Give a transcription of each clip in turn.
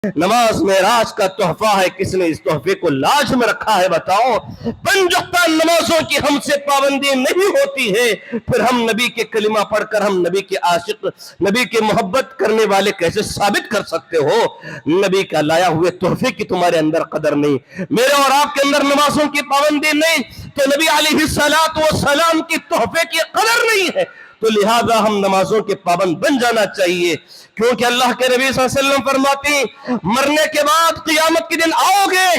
نماز معراج کا تحفہ ہے، کس نے اس تحفے کو لاج میں رکھا ہے بتاؤ؟ 5 نمازوں کی ہم سے پابندی نہیں ہوتی ہے، پھر ہم نبی کے کلمہ پڑھ کر ہم نبی کے عاشق، نبی کے محبت کرنے والے کیسے ثابت کر سکتے ہو؟ نبی کا لایا ہوئے تحفے کی تمہارے اندر قدر نہیں، میرے اور آپ کے اندر نمازوں کی پابندی نہیں، تو نبی علیہ السلام کی تحفے کی قدر نہیں ہے، تو لہذا ہم نمازوں کے پابند بن جانا چاہیے، کیونکہ اللہ کے نبی صلی اللہ علیہ وسلم فرماتے ہیں مرنے کے بعد قیامت کے دن آؤ گے،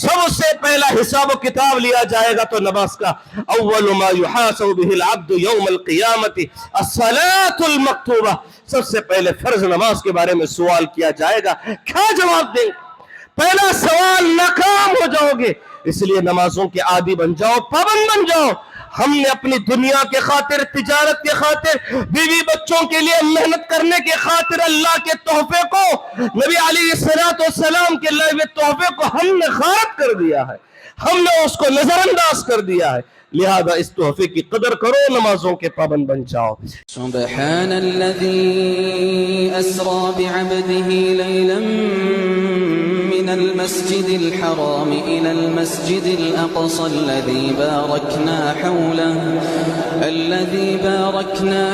سب سے پہلا حساب و کتاب لیا جائے گا تو نماز کا، اول ما يحاسب به العبد یوم القیامت الصلاة المکتوبہ، سب سے پہلے فرض نماز کے بارے میں سوال کیا جائے گا، کیا جواب دیں گے؟ پہلا سوال ناکام ہو جاؤ گے، اس لیے نمازوں کے عادی بن جاؤ، پابند بن جاؤ۔ ہم نے اپنی دنیا کے خاطر، تجارت کے خاطر، بیوی بچوں کے لیے محنت کرنے کے خاطر اللہ کے تحفے کو، نبی علیہ السلام کے لائے ہوئے تحفے کو ہم نے غارت کر دیا ہے، ہم نے اس کو نظر انداز کر دیا ہے، لہذا اس تحفے کی قدر کرو، نمازوں کے پابند بن جاؤ۔ سبحان الذي أسرى بعبده ليلا من المسجد الحرام إلى المسجد الأقصى الذي باركنا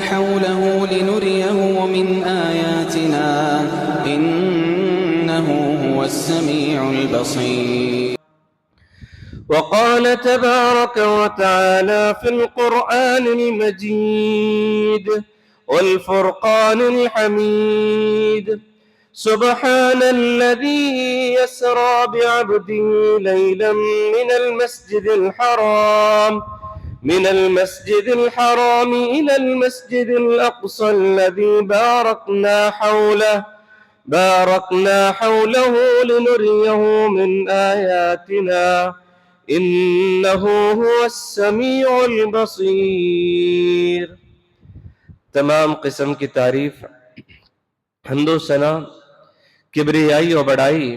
حوله لنريه من آياتنا إنه هو السميع البصير۔ وقال تبارك وتعالى في القرآن المجيد والفرقان الحميد سبحان الذي يسرى بعبده ليلا من المسجد الحرام إلى المسجد الأقصى الذي باركنا حوله لنريه من آياتنا إنه هو السميع البصير۔ تمام قسم کی تعریف، حمد و ثنا، کبریائی و بڑائی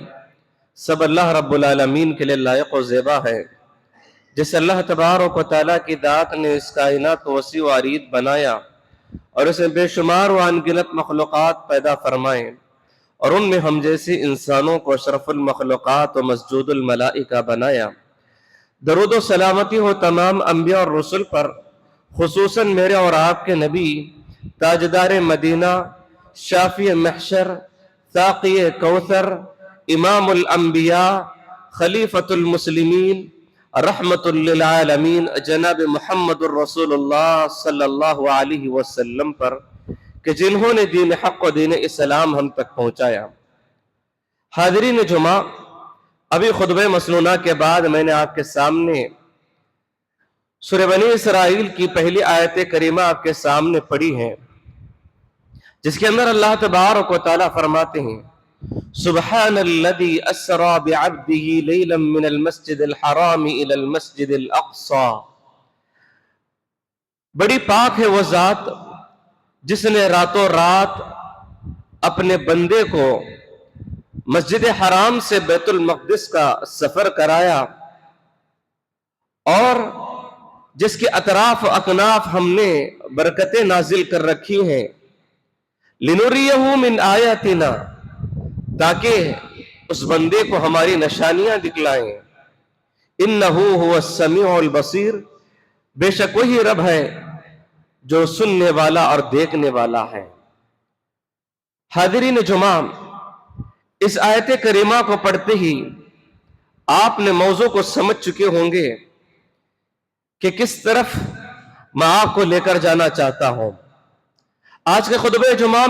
سب اللہ رب العالمین کے لئے لائق و زیبا ہے، جس اللہ تبارک و تعالیٰ کی ذات نے اس کائنات کو وسیع و عریض بنایا اور اسے بے شمار و انگنت مخلوقات پیدا فرمائے، اور ان میں ہم جیسے انسانوں کو اشرف المخلوقات و مسجود الملائکہ بنایا۔ درود و سلامتی ہو تمام انبیاء اور رسل پر، خصوصاً میرے اور آپ کے نبی، تاجدار مدینہ، شافی محشر، ساقی کوثر، امام الانبیاء، خلیفۃ المسلمین، رحمت للعالمین، جناب محمد الرسول اللہ صلی اللہ علیہ وسلم پر، کہ جنہوں نے دین حق و دین اسلام ہم تک پہنچایا۔ حاضرین جمعہ، ابھی خطبہ مسنونہ کے بعد میں نے آپ کے سامنے سورہ بنی اسرائیل کی پہلی آیت کریمہ آپ کے سامنے پڑھی ہے، جس کے اندر اللہ تبارک و تعالیٰ فرماتے ہیں سبحان الذي اسرى بعبده ليلا من المسجد الحرام الى المسجد الاقصى، بڑی پاک ہے وہ ذات جس نے راتوں رات اپنے بندے کو مسجد حرام سے بیت المقدس کا سفر کرایا، اور جس کے اطراف و اکناف ہم نے برکتیں نازل کر رکھی ہیں، لنریہ من آیاتنا، تاکہ اس بندے کو ہماری نشانیاں دکھلائیں، انہ هو السمیع البصیر، بے شک وہی رب ہے جو سننے والا اور دیکھنے والا ہے۔ حاضرین جمعہ، اس آیت کریمہ کو پڑھتے ہی آپ نے موضوع کو سمجھ چکے ہوں گے کہ کس طرف میں آپ کو لے کر جانا چاہتا ہوں۔ آج کے خطبہ جمعہ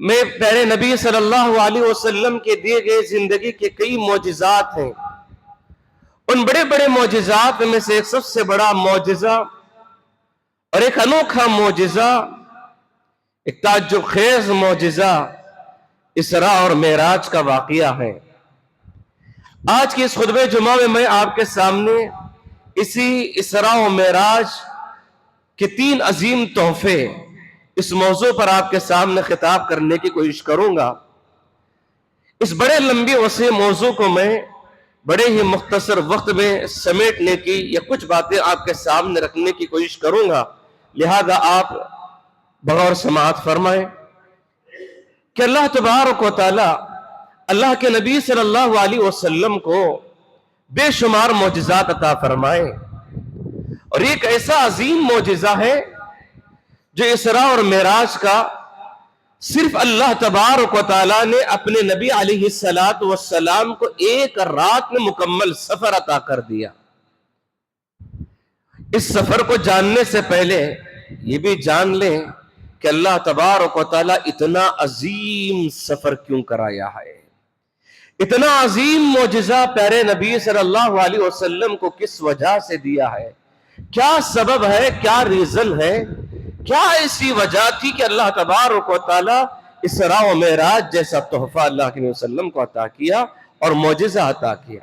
میں پیارے نبی صلی اللہ علیہ وسلم کے دیے گئے زندگی کے کئی معجزات ہیں، ان بڑے بڑے معجزات میں سے ایک سب سے بڑا معجزہ اور ایک انوکھا معجزہ، ایک تعجب خیز معجزہ اسراء اور معراج کا واقعہ ہے۔ آج کی اس خطبہ جمعہ میں آپ کے سامنے اسی اسراء و معراج کے 3 عظیم تحفے، اس موضوع پر آپ کے سامنے خطاب کرنے کی کوشش کروں گا۔ اس بڑے لمبی وسیع موضوع کو میں بڑے ہی مختصر وقت میں سمیٹنے کی یا کچھ باتیں آپ کے سامنے رکھنے کی کوشش کروں گا، لہذا آپ بغور سماعت فرمائیں کہ اللہ تبارک و تعالی اللہ کے نبی صلی اللہ علیہ وسلم کو بے شمار معجزات عطا فرمائے، اور ایک ایسا عظیم معجزہ ہے جو اسراء اور معراج کا صرف اللہ تبارک و تعالیٰ نے اپنے نبی علیہ السلام کو ایک رات میں مکمل سفر عطا کر دیا۔ اس سفر کو جاننے سے پہلے یہ بھی جان لیں کہ اللہ تبارک و تعالیٰ اتنا عظیم سفر کیوں کرایا ہے، اتنا عظیم معجزہ پیارے نبی صلی اللہ علیہ وسلم کو کس وجہ سے دیا ہے، کیا سبب ہے، کیا ریزن ہے، کیا ایسی وجہ تھی کہ اللہ تبارک و تعالیٰ اسراء و معراج جیسا تحفہ اللہ کے نبی صلی اللہ علیہ وسلم کو عطا کیا اور معجزہ عطا کیا۔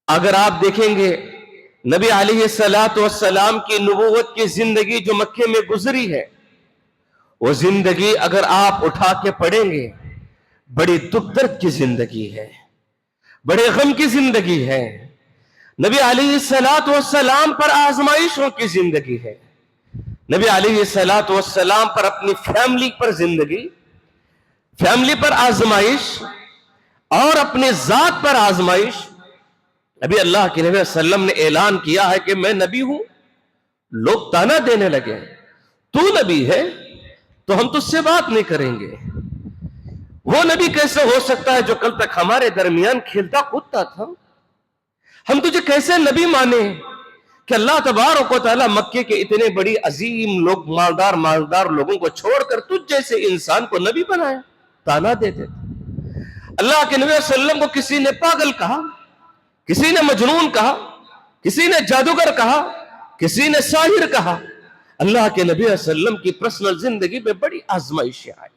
اگر آپ دیکھیں گے نبی علیہ السلام کی نبوت کی زندگی جو مکے میں گزری ہے، وہ زندگی اگر آپ اٹھا کے پڑھیں گے بڑی دکھ درد کی زندگی ہے، بڑے غم کی زندگی ہے۔ نبی علیہ السلام پر آزمائشوں کی زندگی ہے، نبی علیہ السلام پر اپنی فیملی پر زندگی، فیملی پر آزمائش اور اپنے ذات پر آزمائش۔ ابھی اللہ کے نبی صلی اللہ علیہ وسلم نے اعلان کیا ہے کہ میں نبی ہوں، لوگ تانا دینے لگے، تو نبی ہے تو ہم تجھ سے بات نہیں کریں گے، وہ نبی کیسے ہو سکتا ہے جو کل تک ہمارے درمیان کھیلتا کودتا تھا، ہم تجھے کیسے نبی مانے کہ اللہ تبارک و تعالیٰ مکے کے اتنے بڑی عظیم لوگ، مالدار لوگوں کو چھوڑ کر تجھ جیسے انسان کو نبی بنایا، تانا دیتے تھے۔ اللہ کے نبی صلی اللہ علیہ وسلم کو کسی نے پاگل کہا، کسی نے مجنون کہا، کسی نے جادوگر کہا، کسی نے ساحر کہا۔ اللہ کے نبی صلی اللہ علیہ وسلم کی پرسنل زندگی میں بڑی آزمائشیں آئی،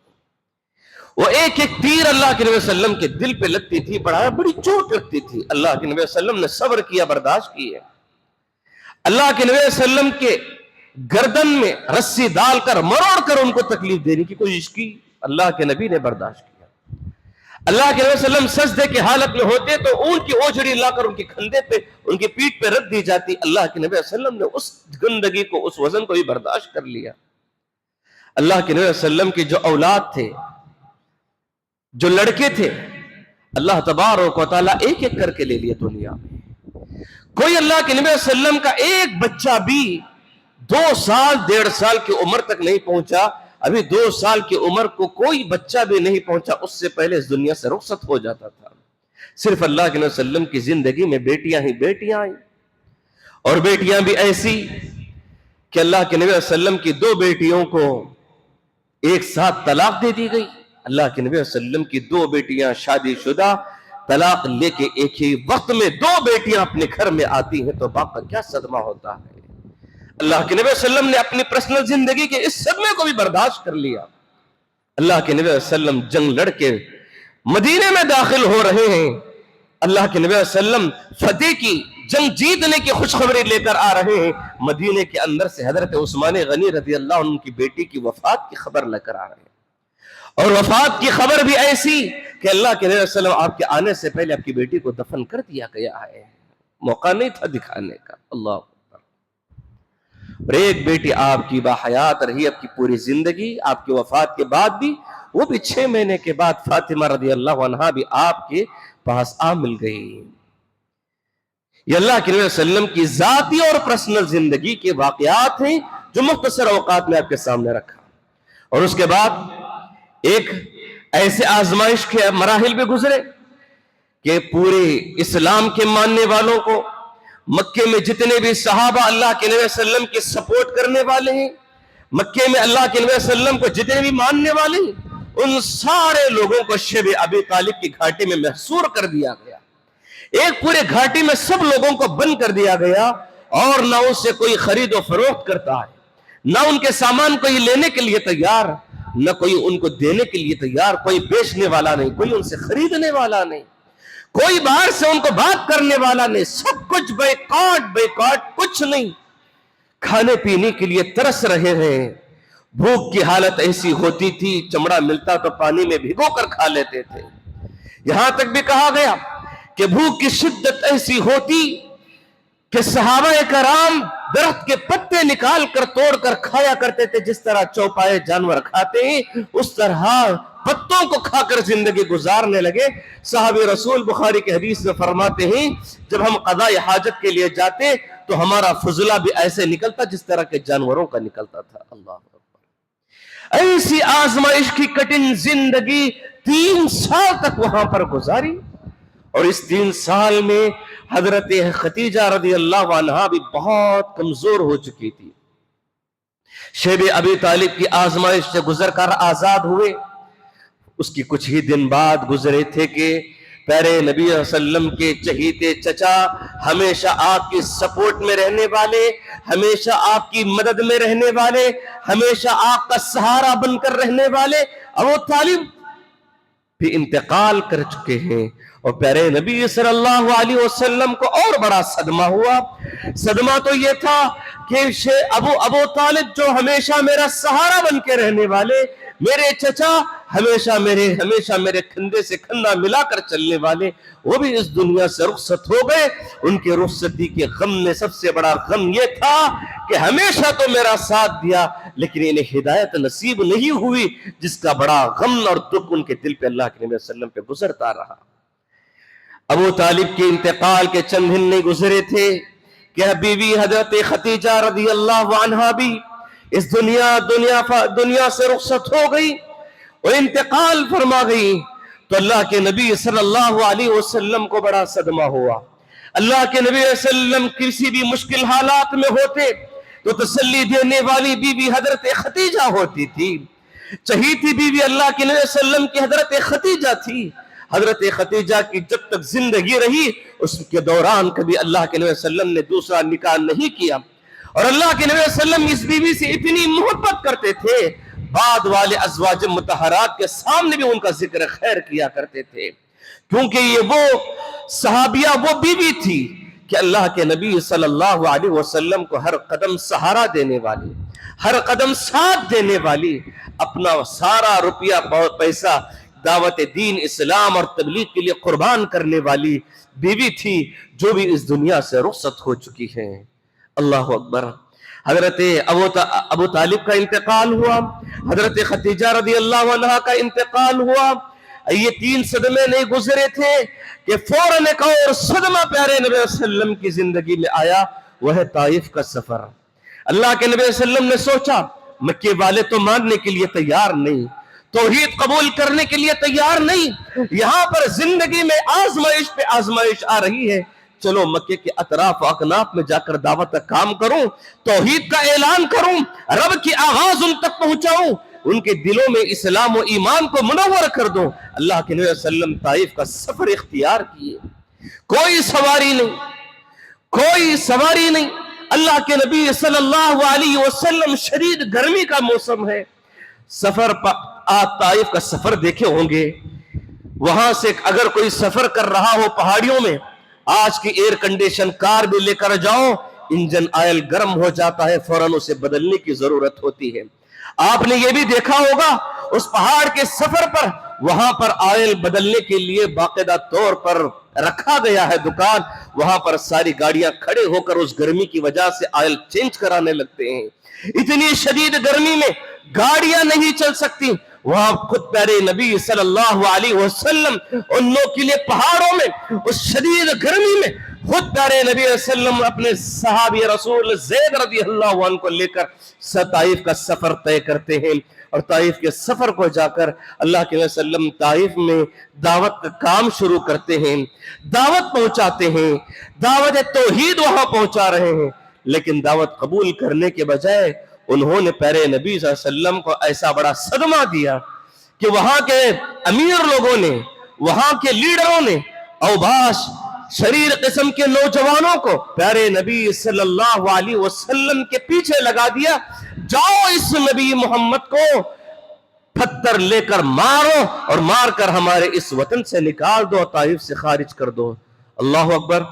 وہ ایک ایک تیر اللہ کے نبی صلی اللہ علیہ وسلم کے دل پہ لگتی تھی، بڑی چوٹ لگتی تھی۔ اللہ کے نبی صلی اللہ علیہ وسلم نے صبر کیا، برداشت کی ہے۔ اللہ کے نبی صلی اللہ علیہ وسلم کے گردن میں رسی ڈال کر مروڑ کر ان کو تکلیف دینے کی کوشش کی، اللہ کے نبی نے برداشت کیا۔ اللہ کے نبی صلی اللہ علیہ وسلم سجدے کی حالت میں ہوتے تو اونٹ کی اوجڑی لا کر ان کے کندھے پہ، ان کی پیٹھ پہ رکھ دی جاتی، اللہ کے نبی صلی اللہ علیہ وسلم نے اس گندگی کو، اس وزن کو بھی برداشت کر لیا۔ اللہ کے نبی صلی اللہ علیہ وسلم کی جو اولاد تھے، جو لڑکے تھے، اللہ تبارک و تعالیٰ ایک ایک کر کے لے لیے دنیا میں۔ کوئی اللہ کے نبی صلی اللہ علیہ وسلم کا ایک بچہ بھی 2 سال 1.5 سال کی عمر تک نہیں پہنچا، ابھی 2 سال کی عمر کو کوئی بچہ بھی نہیں پہنچا، اس سے پہلے اس دنیا سے رخصت ہو جاتا تھا۔ صرف اللہ کے نبی صلی اللہ علیہ وسلم کی زندگی میں بیٹیاں ہی بیٹیاں آئیں، اور بیٹیاں بھی ایسی کہ اللہ کے نبی صلی اللہ علیہ وسلم کی 2 بیٹیوں کو ایک ساتھ طلاق دے دی گئی۔ اللہ کے نبی صلی اللہ علیہ وسلم کی 2 بیٹیاں شادی شدہ، طلاق لے کے ایک ہی وقت میں 2 بیٹیاں اپنے گھر میں آتی ہیں تو باپ کا کیا صدمہ ہوتا ہے۔ اللہ کے نبی صلی اللہ علیہ وسلم نے اپنی پرسنل زندگی کے اس صدمے کو بھی برداشت کر لیا۔ اللہ کے نبی صلی اللہ علیہ وسلم جنگ لڑ کے مدینے میں داخل ہو رہے ہیں، اللہ کے نبی صلی اللہ علیہ وسلم فتح کی، جنگ جیتنے کی خوشخبری لے کر آ رہے ہیں، مدینے کے اندر سے حضرت عثمان غنی رضی اللہ عنہ کی بیٹی کی وفات کی خبر لے کر آ رہے ہیں، اور وفات کی خبر بھی ایسی کہ اللہ کے نبی صلی اللہ علیہ وسلم آپ کے آنے سے پہلے آپ کی بیٹی کو دفن کر دیا گیا ہے، موقع نہیں تھا دکھانے کا۔ اللہ اکبر۔ اور ایک بیٹی آپ کی باحیات رہی آپ کی پوری زندگی، آپ کی وفات کے بعد بھی، وہ بھی 6 مہینے کے بعد فاطمہ رضی اللہ عنہا بھی آپ کے پاس آ مل گئی۔ یہ اللہ کے نبی صلی اللہ علیہ وسلم کی ذاتی اور پرسنل زندگی کے واقعات ہیں جو مختصر اوقات میں آپ کے سامنے رکھا۔ اور اس کے بعد ایک ایسے آزمائش کے مراحل بھی گزرے کہ پورے اسلام کے ماننے والوں کو، مکے میں جتنے بھی صحابہ اللہ کے نبی صلی اللہ علیہ وسلم کی سپورٹ کرنے والے ہیں، مکے میں اللہ کے نبی صلی اللہ علیہ وسلم کو جتنے بھی ماننے والے ہیں، ان سارے لوگوں کو شیب ابی طالب کی گھاٹی میں محصور کر دیا گیا۔ ایک پورے گھاٹی میں سب لوگوں کو بند کر دیا گیا، اور نہ ان سے کوئی خرید و فروخت کرتا ہے، نہ ان کے سامان کوئی لینے کے لیے تیار، نہ کوئی ان کو دینے کے لیے تیار، کوئی بیچنے والا نہیں، کوئی ان سے خریدنے والا نہیں، کوئی باہر سے ان کو بات کرنے والا نہیں، سب کچھ بیکاٹ، کچھ نہیں۔ کھانے پینے کے لیے ترس رہے ہیں، بھوک کی حالت ایسی ہوتی تھی چمڑا ملتا تو پانی میں بھگو کر کھا لیتے تھے۔ یہاں تک بھی کہا گیا کہ بھوک کی شدت ایسی ہوتی کہ صحابہ کرام درخت کے پتے نکال کر توڑ کر کھایا کرتے تھے، جس طرح چوپائے جانور کھاتے ہیں اس طرح پتوں کو کھا کر زندگی گزارنے لگے. صحابی رسول بخاری کی حدیث میں فرماتے ہیں جب ہم قضاء حاجت کے لیے جاتے تو ہمارا فضلہ بھی ایسے نکلتا جس طرح کے جانوروں کا نکلتا تھا. اللہ اکبر. ایسی آزمائش کی کٹن زندگی 3 سال تک وہاں پر گزاری, اور اس 3 سال میں حضرت خدیجہ رضی اللہ عنہا بھی بہت کمزور ہو چکی تھی. شیب ابی طالب کی آزمائش سے گزر کر آزاد ہوئے. اس کی کچھ ہی دن بعد گزرے تھے کہ پیارے نبی صلی اللہ علیہ وسلم کے چہیتے چچا, ہمیشہ آپ کی سپورٹ میں رہنے والے, ہمیشہ آپ کی مدد میں رہنے والے, ہمیشہ آپ کا سہارا بن کر رہنے والے ابو طالب بھی انتقال کر چکے ہیں. اور پیارے نبی صلی اللہ علیہ وسلم کو اور بڑا صدمہ ہوا. صدمہ تو یہ تھا کہ ابو طالب جو ہمیشہ میرا سہارا بن کے رہنے والے, میرے چچا ہمیشہ میرے کھندے سے کھندا ملا کر چلنے والے, وہ بھی اس دنیا سے رخصت ہو گئے. ان کے رخصتی کے غم میں سب سے بڑا غم یہ تھا کہ ہمیشہ تو میرا ساتھ دیا لیکن انہیں ہدایت نصیب نہیں ہوئی, جس کا بڑا غم اور دکھ ان کے دل پہ اللہ کے نبی صلی اللہ علیہ وسلم پہ گزرتا رہا. ابو طالب کے انتقال کے چند دن نہیں گزرے تھے کہ بیوی حضرت خدیجہ رضی اللہ عنہا بھی اس دنیا سے رخصت ہو گئی اور انتقال فرما گئی. تو اللہ کے نبی صلی اللہ علیہ وسلم کو بڑا صدمہ ہوا. اللہ کے نبی صلی اللہ علیہ وسلم کسی بھی مشکل حالات میں ہوتے تو تسلی دینے والی بیوی حضرت خدیجہ ہوتی تھی. چہیتی بیوی اللہ کے نبی صلی اللہ علیہ وسلم کی حضرت خدیجہ تھی. حضرت خدیجہ کی جب تک زندگی رہی اس کے دوران کبھی اللہ کے نبی صلی اللہ علیہ وسلم نے دوسرا نکاح نہیں کیا, اور اللہ کے نبی صلی اللہ علیہ وسلم اس بیوی سے اتنی محبت کرتے تھے, بعد والے ازواج مطہرات کے سامنے بھی ان کا ذکر خیر کیا کرتے تھے, کیونکہ یہ وہ صحابیہ وہ بیوی تھی کہ اللہ کے نبی صلی اللہ علیہ وسلم کو ہر قدم سہارا دینے والی, ہر قدم ساتھ دینے والی, اپنا سارا روپیہ پیسہ دعوت دین اسلام اور تبلیغ کے لیے قربان کرنے والی بیوی تھی, جو بھی اس دنیا سے رخصت ہو چکی ہے. اللہ اکبر. حضرت ابو طالب کا انتقال ہوا, حضرت خدیجہ رضی اللہ عنہا کا انتقال ہوا. یہ 3 صدمے نہیں گزرے تھے کہ فوراً ایک اور صدمہ پیارے نبی صلی اللہ علیہ وسلم کی زندگی میں آیا, وہ ہے طائف کا سفر. اللہ کے نبی صلی اللہ علیہ وسلم نے سوچا مکے والے تو ماننے کے لیے تیار نہیں, توحید قبول کرنے کے لیے تیار نہیں, یہاں پر زندگی میں آزمائش پہ آزمائش آ رہی ہے, چلو مکے کے اطراف و اکناف میں جا کر دعوت کا کام کروں, توحید کا اعلان کروں, رب کی آواز ان تک پہنچاؤں, ان کے دلوں میں اسلام و ایمان کو منور کر دوں. اللہ کے نبی صلی اللہ علیہ وسلم طائف کا سفر اختیار کیے. کوئی سواری نہیں. اللہ کے نبی صلی اللہ علیہ وسلم, شدید گرمی کا موسم ہے, سفر آپ طائف کا سفر دیکھے ہوں گے. وہاں سے اگر کوئی سفر کر رہا ہو پہاڑیوں میں, آج کی ایئر کنڈیشن کار بھی لے کر جاؤ, انجن آئل گرم ہو جاتا ہے, فوراً اسے بدلنے کی ضرورت ہوتی ہے. آپ نے یہ بھی دیکھا ہوگا اس پہاڑ کے سفر پر وہاں پر آئل بدلنے کے لیے باقاعدہ طور پر رکھا گیا ہے دکان, وہاں پر ساری گاڑیاں کھڑے ہو کر اس گرمی کی وجہ سے آئل چینج کرانے لگتے ہیں. اتنی شدید گرمی میں گاڑیاں نہیں چل سکتی, وہاں خود پیارے نبی صلی اللہ علیہ وسلم ان لوگوں کے لیے پہاڑوں میں اس شدید گرمی میں خود پیارے نبی صلی اللہ علیہ وسلم اپنے صحابی رسول زید رضی اللہ عنہ کو لے کر طائف کا سفر طے کرتے ہیں, اور طائف کے سفر کو جا کر اللہ کے نبی صلی اللہ علیہ وسلم طائف میں دعوت کا کام شروع کرتے ہیں, دعوت پہنچاتے ہیں, دعوت توحید وہاں پہنچا رہے ہیں. لیکن دعوت قبول کرنے کے بجائے انہوں نے پیارے نبی صلی اللہ علیہ وسلم کو ایسا بڑا صدمہ دیا کہ وہاں کے امیر لوگوں نے, وہاں کے لیڈروں نے اوباش شریر قسم کے نوجوانوں کو پیارے نبی صلی اللہ علیہ وسلم کے پیچھے لگا دیا, جاؤ اس نبی محمد کو پتھر لے کر مارو اور مار کر ہمارے اس وطن سے نکال دو, طائف سے خارج کر دو. اللہ اکبر.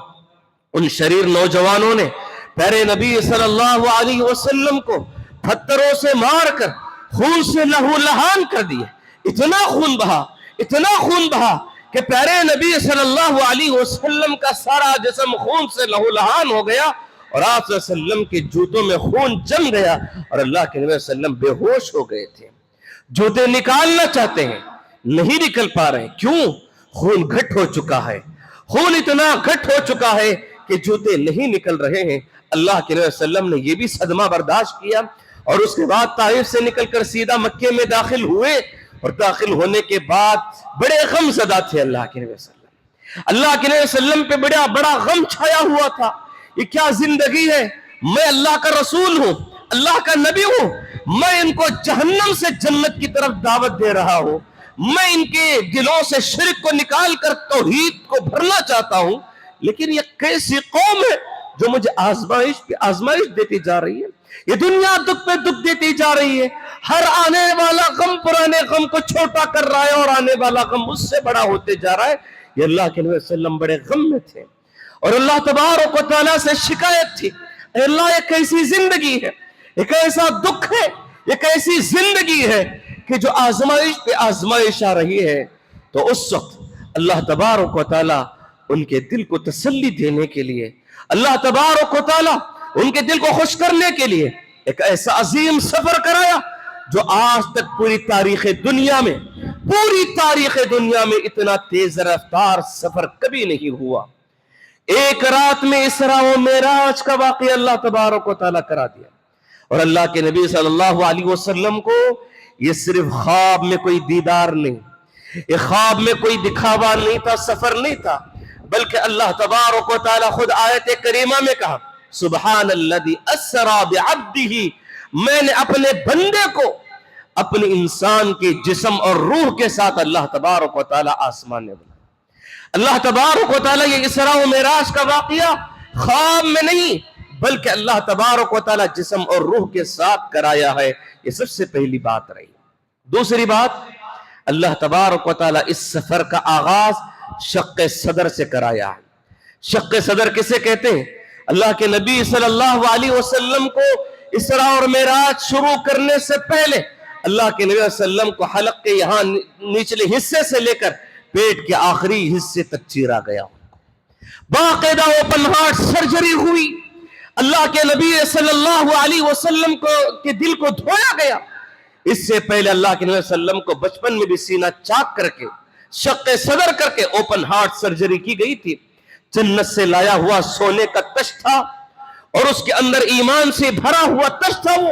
ان شریر نوجوانوں نے پیارے نبی صلی اللہ علیہ وسلم کو پتھروں سے مار کر خون سے لہو لہان کر دیا. اتنا خون بہا کہ پیارے نبی صلی اللہ علیہ وسلم کا سارا جسم خون سے لہو لہان ہو گیا, اور آپ صلی اللہ علیہ وسلم کے جوتوں میں خون جم گیا, اور اللہ کے نبی صلی اللہ علیہ وسلم بے ہوش ہو گئے تھے. جوتے نکالنا چاہتے ہیں, نہیں نکل پا رہے. کیوں؟ خون گھٹ ہو چکا ہے, خون اتنا گھٹ ہو چکا ہے کہ جوتے نہیں نکل رہے ہیں. اللہ کے نبی صلی اللہ علیہ وسلم نے یہ بھی صدمہ برداشت کیا اور اس کے بعد طائف سے نکل کر سیدھا مکے میں داخل ہوئے, اور داخل ہونے کے بعد بڑے غم زدہ تھے اللہ کے نبی صلی اللہ علیہ وسلم. اللہ کے نبی صلی اللہ علیہ وسلم پہ بڑا غم چھایا ہوا تھا. یہ کیا زندگی ہے؟ میں اللہ کا رسول ہوں, اللہ کا نبی ہوں, میں ان کو جہنم سے جنت کی طرف دعوت دے رہا ہوں, میں ان کے دلوں سے شرک کو نکال کر توحید کو بھرنا چاہتا ہوں, لیکن یہ کیسی قوم ہے جو مجھے آزمائش پہ آزمائش دیتی جا رہی ہے, یہ دنیا دکھ پہ دکھ دیتی جا رہی ہے, ہر آنے والا غم پرانے غم کو چھوٹا کر رہا ہے اور آنے والا غم اس سے بڑا ہوتے جا رہا ہے. یہ اللہ کے نبی صلی اللہ علیہ وسلم بڑے غم میں تھے اور اللہ تبارک و تعالیٰ سے شکایت تھی, اے اللہ یہ کیسی زندگی ہے, یہ کیسا دکھ ہے, یہ کیسی زندگی ہے کہ جو آزمائش پہ آزمائش آ رہی ہے. تو اس وقت اللہ تبارک و تعالیٰ ان کے دل کو تسلی دینے کے لیے, اللہ تبارک و تعالیٰ ان کے دل کو خوش کرنے کے لیے ایک ایسا عظیم سفر کرایا جو آج تک پوری تاریخ دنیا میں اتنا تیز رفتار سفر کبھی نہیں ہوا. ایک رات میں اسراء و معراج کا واقعہ اللہ تبارک و تعالیٰ کرا دیا, اور اللہ کے نبی صلی اللہ علیہ وسلم کو یہ صرف خواب میں کوئی دیدار نہیں, یہ خواب میں کوئی دکھاوا نہیں تھا, سفر نہیں تھا, بلکہ اللہ تبارک و تعالیٰ خود آیت کریمہ میں کہا سبحان الذی اسرا بعبدہ, میں نے اپنے بندے کو اپنے انسان کے جسم اور روح کے ساتھ اللہ تبارک و تعالیٰ آسمان میں بنا. اللہ تبارک و تعالیٰ یہ اسراء و معراج کا واقعہ خواب میں نہیں بلکہ اللہ تبارک و تعالیٰ جسم اور روح کے ساتھ کرایا ہے. یہ سب سے پہلی بات رہی. دوسری بات, اللہ تبارک و تعالیٰ اس سفر کا آغاز شق صدر سے کرایا ہے. شق صدر کسے کہتے ہیں؟ اللہ کے نبی صلی اللہ علیہ وسلم کو اسراء اور معراج شروع کرنے سے پہلے اللہ کے نبی صلی اللہ علیہ وسلم کو حلق کے یہاں نچلے حصے سے لے کر پیٹ کے آخری حصے تک چیرا گیا, باقاعدہ اوپن ہارٹ سرجری ہوئی. اللہ کے نبی صلی اللہ علیہ وسلم کے دل کو دھویا گیا. اس سے پہلے اللہ کے نبی صلی اللہ علیہ وسلم کو بچپن میں بھی سینہ چاک کر کے شق صدر کر کے اوپن ہارٹ سرجری کی گئی تھی. جنت سے لایا ہوا سونے کا تشت تھا اور اس کے اندر ایمان سے بھرا ہوا تشت تھا وہ,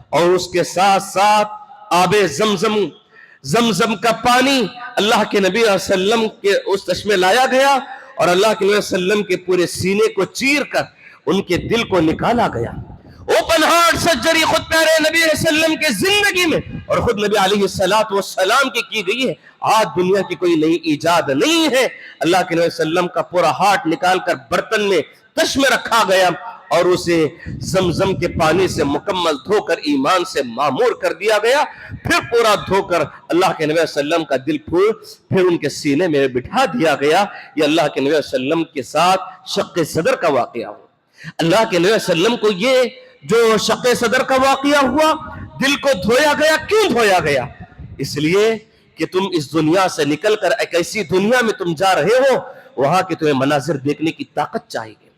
اور اس کے ساتھ ساتھ آب زمزم کا پانی اللہ کے نبی صلی اللہ علیہ وسلم کے اس تشت میں لایا گیا اور اللہ کے نبی صلی اللہ علیہ وسلم کے پورے سینے کو چیر کر ان کے دل کو نکالا گیا. اوپن ہارٹ سرجری خود پیارے نبی صلی اللہ علیہ وسلم کے زندگی میں اور خود نبی علیہ السلام کی گئی ہے. آج دنیا کی کوئی نئی ایجاد نہیں ہے. اللہ کے نبی صلی اللہ علیہ وسلم کا پورا ہارٹ نکال کر برتن میں تش میں رکھا گیا اور اسے زمزم کے پانی سے مکمل دھو کر ایمان سے معمور کر دیا گیا. پھر پورا دھو کر اللہ کے نبی صلی اللہ علیہ وسلم کا دل پھر ان کے سینے میں بٹھا دیا گیا. یہ اللہ کے نبی صلی اللہ علیہ وسلم کے ساتھ شق صدر کا واقعہ ہوا. اللہ کے نبی صلی اللہ علیہ وسلم کو یہ جو شق صدر کا واقعہ ہوا, دل کو دھویا گیا. کیوں دھویا گیا؟ اس لیے کہ تم اس دنیا سے نکل کر ایک ایسی دنیا میں تم جا رہے ہو وہاں کے تمہیں مناظر دیکھنے کی طاقت چاہیے,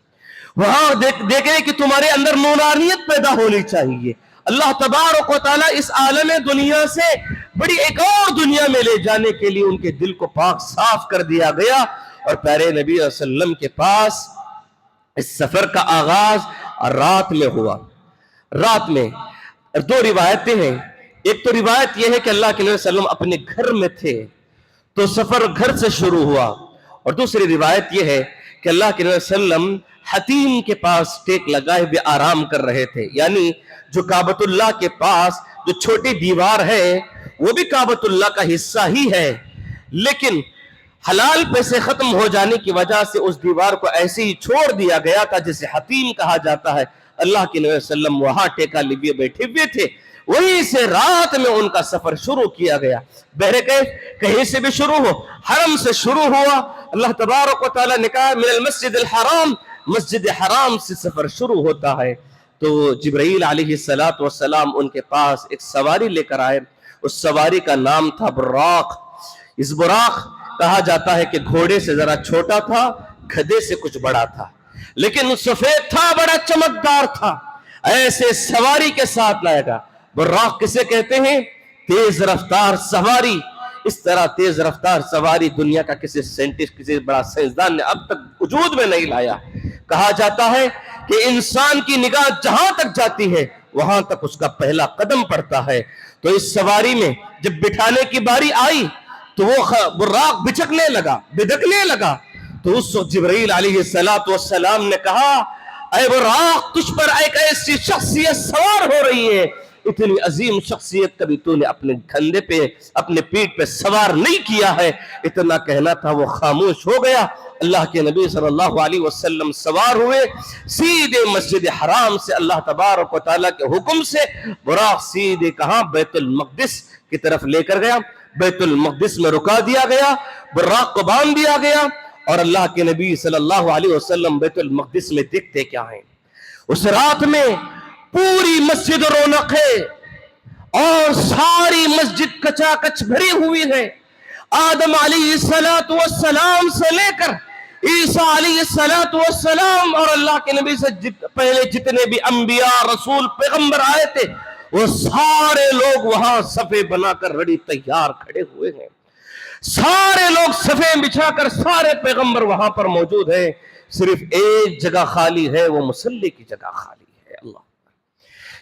وہاں دیکھنے کہ تمہارے اندر نورانیت پیدا ہونی چاہیے. اللہ تبارک و تعالیٰ اس عالم دنیا سے بڑی ایک اور دنیا میں لے جانے کے لیے ان کے دل کو پاک صاف کر دیا گیا. اور پیارے نبی صلی اللہ علیہ وسلم کے پاس اس سفر کا آغاز رات میں ہوا. رات میں دو روایتیں ہیں. ایک تو روایت یہ ہے کہ اللہ کے نبی صلی اللہ علیہ وسلم اپنے گھر میں تھے تو سفر گھر سے شروع ہوا, اور دوسری روایت یہ ہے کہ اللہ کے نبی صلی اللہ علیہ وسلم حتیم کے پاس ٹیک لگائے ہوئے آرام کر رہے تھے. یعنی جو کعبۃ اللہ کے پاس جو چھوٹی دیوار ہے وہ بھی کعبۃ اللہ کا حصہ ہی ہے, لیکن حلال پیسے ختم ہو جانے کی وجہ سے اس دیوار کو ایسے ہی چھوڑ دیا گیا تھا جسے حتیم کہا جاتا ہے. اللہ کے نبی صلی اللہ علیہ وسلم وہاں ٹیکا لیے بیٹھے ہوئے تھے. وہیں سے رات میں ان کا سفر شروع کیا گیا. بہرکیف کہیں سے بھی شروع ہو, حرم سے شروع ہوا. اللہ تبارک و تعالیٰ نے کہا من المسجد الحرام, مسجد حرام سے سفر شروع ہوتا ہے. تو جبرائیل علیہ السلام ان کے پاس ایک سواری لے کر آئے. اس سواری کا نام تھا براق. اس براق کہا جاتا ہے کہ گھوڑے سے ذرا چھوٹا تھا, گدھے سے کچھ بڑا تھا, لیکن سفید تھا, بڑا چمکدار تھا. ایسے سواری کے ساتھ لائے گا. براق کسے کہتے ہیں؟ تیز رفتار سواری. اس طرح تیز رفتار سواری دنیا کا کسی سائنٹسٹ کسی بڑا سائنسدان نے اب تک وجود میں نہیں لایا۔ کہا جاتا ہے کہ انسان کی نگاہ جہاں تک جاتی ہے وہاں تک اس کا پہلا قدم پڑتا ہے۔ تو اس سواری میں جب بٹھانے کی باری آئی تو وہ براق بدکنے لگا تو اس وقت جبرائیل علیہ السلام نے کہا اے براق تجھ پر ایک ایسی شخصیت سوار ہو رہی ہے، اتنی عظیم شخصیت کبھی تو نے اپنے کندھے پہ اپنے پیٹھ پہ سوار نہیں کیا ہے۔ اتنا کہنا تھا وہ خاموش ہو گیا۔ اللہ کے نبی صلی اللہ علیہ وسلم سوار ہوئے، سیدھے مسجد حرام سے اللہ تبارک و تعالیٰ کے حکم سے براق سیدھے کہاں بیت المقدس کی طرف لے کر گیا۔ بیت المقدس میں رکا دیا گیا، براق کو باندھ دیا گیا، اور اللہ کے نبی صلی اللہ علیہ وسلم بیت المقدس میں دیکھتے کیا ہیں؟ اس رات میں پوری مسجد رونق ہے اور ساری مسجد کچا کچ بھری ہوئی ہے۔ آدم علیہ السلام سے لے کر عیسیٰ علیہ السلام اور اللہ کے نبی سے پہلے جتنے بھی انبیاء رسول پیغمبر آئے تھے وہ سارے لوگ وہاں صفے بنا کر ریڈی تیار کھڑے ہوئے ہیں۔ سارے لوگ صفے بچھا کر سارے پیغمبر وہاں پر موجود ہیں، صرف ایک جگہ خالی ہے، وہ مصلی کی جگہ خالی ہے۔ اللہ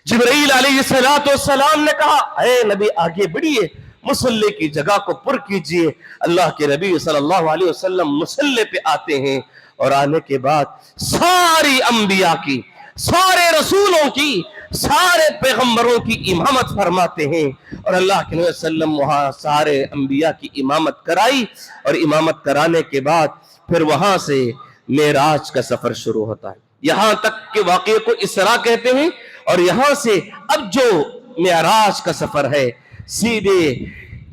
جبرائیل علیہ السلام نے کہا اے نبی آگے بڑھیے، مصلی کی جگہ کو پر کیجئے۔ اللہ کے نبی صلی اللہ علیہ وسلم مصلی پہ آتے ہیں اور آنے کے بعد ساری انبیاء کی، سارے رسولوں کی، سارے پیغمبروں کی امامت فرماتے ہیں، اور اللہ کے نبی صلی اللہ علیہ وسلم وہاں سارے انبیاء کی امامت کرائی، اور امامت کرانے کے بعد پھر وہاں سے معراج کا سفر شروع ہوتا ہے۔ یہاں تک کہ واقعے کو اسراء کہتے ہیں، اور یہاں سے اب جو معراج کا سفر ہے سیدھے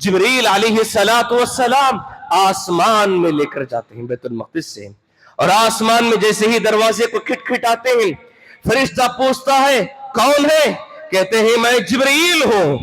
جبرائیل علیہ السلام آسمان میں لے کر جاتے ہیں بیت المقدس سے، اور آسمان میں جیسے ہی دروازے کو کھٹکھٹاتے ہیں فرشتہ پوچھتا ہے کون ہے؟ کہتے ہیں میں جبرائیل ہوں۔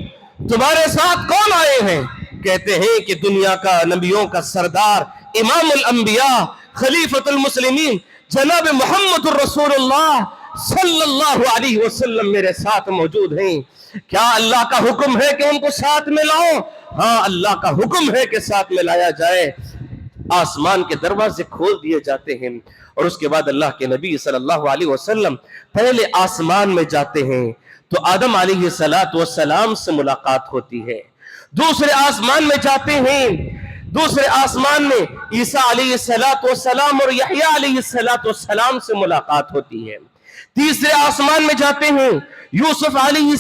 تمہارے ساتھ کون آئے ہیں؟ کہتے ہیں کہ دنیا کا نبیوں کا سردار، امام الانبیاء، خلیفۃ المسلمین جناب محمد الرسول اللہ صلی اللہ علیہ وسلم میرے ساتھ موجود ہیں۔ کیا اللہ کا حکم ہے کہ ان کو ساتھ میں لاؤ؟ ہاں اللہ کا حکم ہے کہ ساتھ میں لایا جائے۔ آسمان کے دروازے کھول دیے جاتے ہیں، اور اس کے بعد اللہ کے نبی صلی اللہ علیہ وسلم پہلے آسمان میں جاتے ہیں تو آدم علیہ السلام سے ملاقات ہوتی ہے۔ دوسرے آسمان میں جاتے ہیں، دوسرے آسمان میں عیسیٰ علیہ السلام اور یحییٰ علیہ السلام سے ملاقات ہوتی ہے۔ تیسرے آسمان میں جاتے ہیں، یوسف علیہ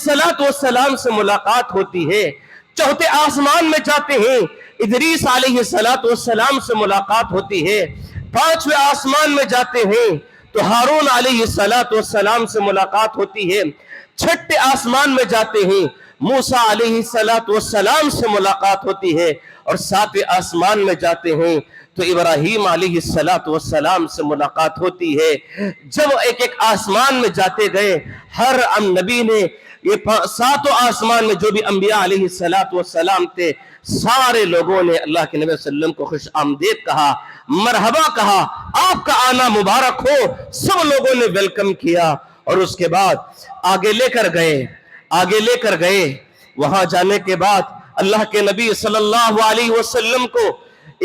السلام سے ملاقات ہوتی ہے۔ چوتھے آسمان میں جاتے ہیں، ادریس علیہ السلام سے ملاقات ہوتی ہے۔ پانچویں آسمان میں جاتے ہیں تو ہارون علیہ السلام سے ملاقات ہوتی ہے۔ چھٹے آسمان میں جاتے ہیں، موسیٰ علیہ السلام سے ملاقات ہوتی ہے، اور ساتویں آسمان میں جاتے ہیں تو ابراہیم علیہ السلام سے ملاقات ہوتی ہے۔ جب ایک ایک آسمان میں جاتے گئے، ہر نبی نے یہ ساتوں آسمان میں جو بھی انبیاء علیہ السلام تھے سارے لوگوں نے اللہ کے نبی صلی اللہ علیہ وسلم کو خوش آمدید کہا، مرحبا کہا، آپ کا آنا مبارک ہو۔ سب لوگوں نے ویلکم کیا، اور اس کے بعد آگے لے کر گئے۔ وہاں جانے کے بعد اللہ کے نبی صلی اللہ علیہ وسلم کو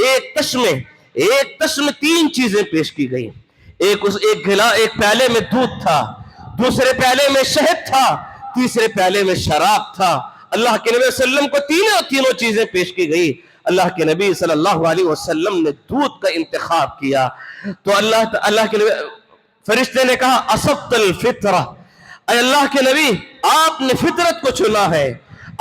ایک تشم 3 چیزیں پیش کی گئی۔ ایک پیالے میں دودھ تھا، دوسرے پیالے میں شہد تھا، تیسرے پیالے میں شراب تھا۔ اللہ کے نبی صلی اللہ علیہ وسلم کو تینوں چیزیں پیش کی گئی۔ اللہ کے نبی صلی اللہ علیہ وسلم نے دودھ کا انتخاب کیا تو اللہ کے نبی فرشتے نے کہا اصبت الفطرہ، اے اللہ کے نبی آپ نے فطرت کو چنا ہے،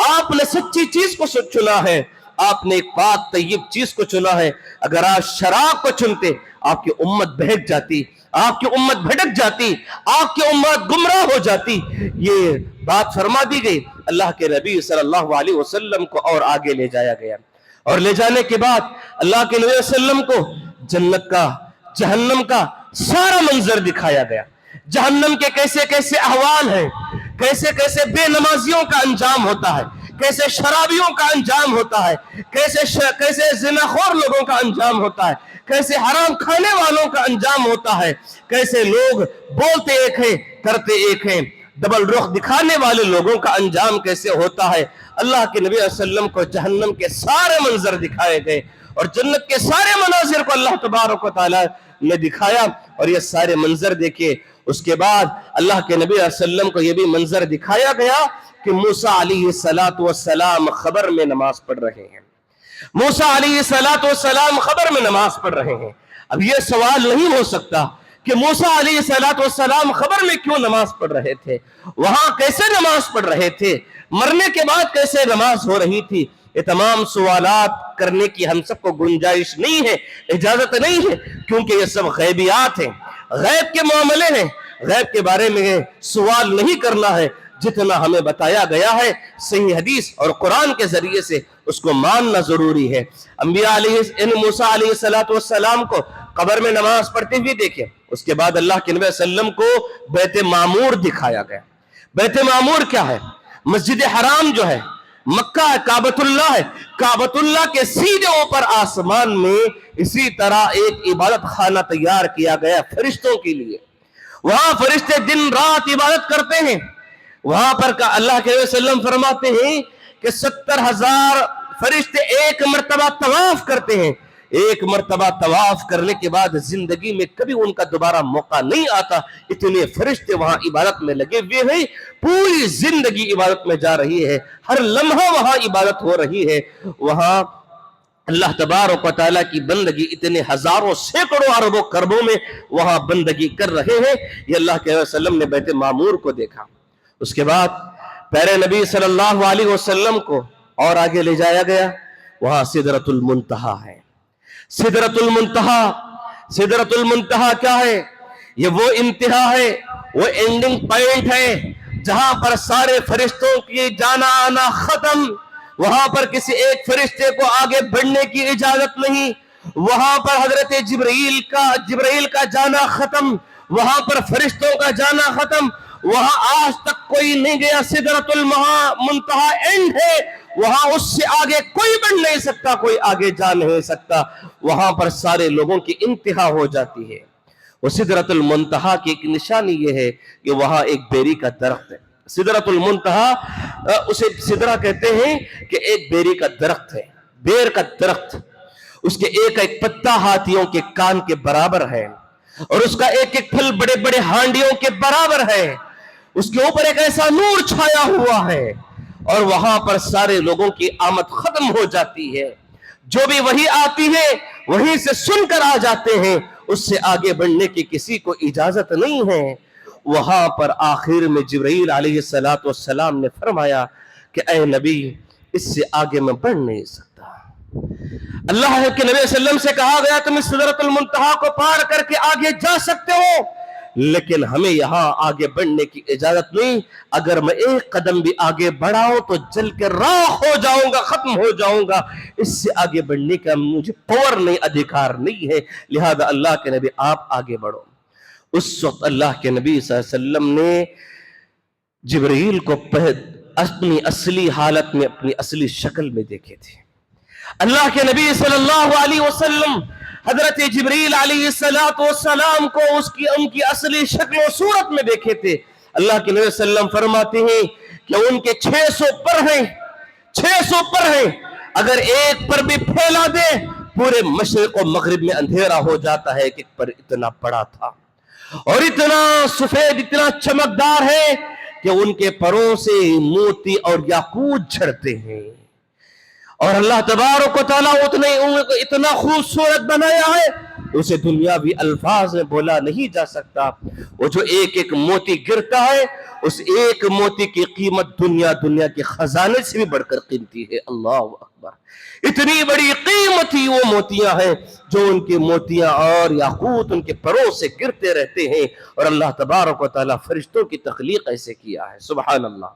آپ نے سچی چیز کو چنا ہے، آپ نے ایک پاک طیب چیز کو چنا ہے۔ اگر آپ شراب کو چنتے آپ کی امت بہک جاتی، آپ کی امت بھٹک جاتی، آپ کی امت گمراہ ہو جاتی۔ یہ بات فرما دی گئی۔ اللہ کے نبی صلی اللہ علیہ وسلم کو اور آگے لے جایا گیا، اور لے جانے کے بعد اللہ کے نبی صلی اللہ علیہ وسلم کو جنت کا، جہنم کا سارا منظر دکھایا گیا۔ جہنم کے کیسے کیسے احوال ہیں، کیسے کیسے بے نمازیوں کا انجام ہوتا ہے، کیسے شرابیوں کا انجام ہوتا ہے، کیسے زناخور لوگوں کا انجام ہوتا ہے، کیسے حرام کھانے والوں کا انجام ہوتا ہے، کیسے لوگ بولتے ایک ہیں کرتے ایک ہیں۔ ڈبل رخ دکھانے والے لوگوں کا انجام کیسے ہوتا ہے. اللہ کے نبی صلی اللہ علیہ وسلم کو جہنم کے سارے منظر دکھائے گئے اور جنت کے سارے مناظر کو اللہ تبارک و تعالی نے دکھایا, اور یہ سارے منظر دیکھے. اس کے بعد اللہ کے نبی صلی اللہ علیہ وسلم کو یہ بھی منظر دکھایا گیا کہ موسیٰ علیہ السلام خبر میں نماز پڑھ رہے ہیں. موسیٰ علیہ السلام خبر میں نماز پڑھ رہے ہیں. اب یہ سوال نہیں ہو سکتا کہ موسیٰ علیہ السلام خبر میں کیوں نماز پڑھ رہے تھے, وہاں کیسے نماز پڑھ رہے تھے, مرنے کے بعد کیسے نماز ہو رہی تھی. یہ تمام سوالات کرنے کی ہم سب کو گنجائش نہیں ہے, اجازت نہیں ہے, کیونکہ یہ سب غیبیات ہیں, غیب کے معاملے ہیں. غیب کے بارے میں سوال نہیں کرنا ہے, جتنا ہمیں بتایا گیا ہے صحیح حدیث اور قرآن کے ذریعے سے اس کو ماننا ضروری ہے. انبیاء موسیٰ علیہ السلام کو قبر میں نماز پڑھتے ہوئے دیکھیں. اس کے بعد اللہ کے نبی صلی اللہ علیہ وسلم کو بیت معمور دکھایا گیا. بیت معمور کیا ہے؟ مسجد حرام جو ہے, مکہ ہے, کعبۃ اللہ ہے. کعبۃ اللہ کے سیدھے اوپر آسمان میں اسی طرح ایک عبادت خانہ تیار کیا گیا فرشتوں کے لیے. وہاں فرشتے دن رات عبادت کرتے ہیں. وہاں پر اللہ کے نبی صلی اللہ علیہ وسلم فرماتے ہیں کہ 70,000 فرشتے ایک مرتبہ طواف کرتے ہیں. ایک مرتبہ طواف کرنے کے بعد زندگی میں کبھی ان کا دوبارہ موقع نہیں آتا. اتنے فرشتے وہاں عبادت میں لگے ہوئے ہیں. پوری زندگی عبادت میں جا رہی ہے, ہر لمحہ وہاں عبادت ہو رہی ہے. وہاں اللہ تبارک و تعالیٰ کی بندگی اتنے ہزاروں سینکڑوں اربوں کربوں میں وہاں بندگی کر رہے ہیں. یہ اللہ کے وسلم نے بیت معمور کو دیکھا. اس کے بعد پیارے نبی صلی اللہ علیہ وسلم کو اور آگے لے جایا گیا. وہاں سدرۃ المنتہا ہے. سدرۃ المنتہا کیا ہے؟ یہ وہ انتہا ہے, وہ اینڈنگ پوائنٹ ہے جہاں پر سارے فرشتوں کی جانا آنا ختم. وہاں پر کسی ایک فرشتے کو آگے بڑھنے کی اجازت نہیں. وہاں پر حضرت جبرائیل کا جانا ختم. وہاں پر فرشتوں کا جانا ختم. وہاں آج تک کوئی نہیں گیا. سدرۃ المنتہا اینڈ ہے. وہاں اس سے آگے کوئی بڑھ نہیں سکتا, کوئی آگے جا نہیں سکتا. وہاں پر سارے لوگوں کی انتہا ہو جاتی ہے. وہ سدرۃ المنتہا کی ایک نشانی یہ ہے کہ وہاں ایک بیری کا درخت ہے. سدرۃ المنتہا, اسے سدرہ کہتے ہیں کہ ایک بیری کا درخت ہے, بیر کا درخت. اس کے ایک ایک پتا ہاتھیوں کے کان کے برابر ہے, اور اس کا ایک ایک پھل بڑے بڑے ہانڈیوں کے برابر ہے. اس کے اوپر ایک ایسا نور چھایا ہوا ہے, اور وہاں پر سارے لوگوں کی آمد ختم ہو جاتی ہے. جو بھی وہی آتی ہے وہیں سے سن کر آ جاتے ہیں, اس سے آگے بڑھنے کی کسی کو اجازت نہیں ہے. وہاں پر آخر میں جبرائیل علیہ السلام نے فرمایا کہ اے نبی, اس سے آگے میں بڑھ نہیں سکتا. اللہ کے نبی صلی اللہ علیہ وسلم سے کہا گیا تم اس سدرۃ المنتہا کو پار کر کے آگے جا سکتے ہو, لیکن ہمیں یہاں آگے بڑھنے کی اجازت نہیں. اگر میں ایک قدم بھی آگے بڑھاؤں تو جل کے راکھ ہو جاؤں گا, ختم ہو جاؤں گا. اس سے آگے بڑھنے کا مجھے پاور نہیں, ادھیکار نہیں ہے. لہذا اللہ کے نبی آپ آگے بڑھو. اس وقت اللہ کے نبی صلی اللہ علیہ وسلم نے جبرائیل کو اپنی اصلی حالت میں, اپنی اصلی شکل میں دیکھے تھے. اللہ کے نبی صلی اللہ علیہ وسلم حضرت جبرائیل علیہ السلام کو ان کی اصلی شکل و صورت میں دیکھے تھے. اللہ کے نبی صلی اللہ علیہ وسلم فرماتے ہیں کہ ان کے 600 پر ہیں, 600 پر ہیں. اگر ایک پر بھی پھیلا دے پورے مشرق و مغرب میں اندھیرا ہو جاتا ہے. کہ پر اتنا بڑا تھا اور اتنا سفید, اتنا چمکدار ہے کہ ان کے پروں سے موتی اور یاقوت جھڑتے ہیں. اور اللہ تبارک و تعالیٰ اتنا خوبصورت بنایا ہے اسے دنیاوی الفاظ میں بولا نہیں جا سکتا. وہ جو ایک ایک موتی گرتا ہے, اس ایک موتی کی قیمت دنیا کے خزانے سے بھی بڑھ کر قیمتی ہے. اللہ اکبر, اتنی بڑی قیمتی وہ موتیاں ہیں جو ان کی موتیاں اور یاقوت ان کے پروں سے گرتے رہتے ہیں. اور اللہ تبارک و تعالیٰ فرشتوں کی تخلیق ایسے کیا ہے, سبحان اللہ.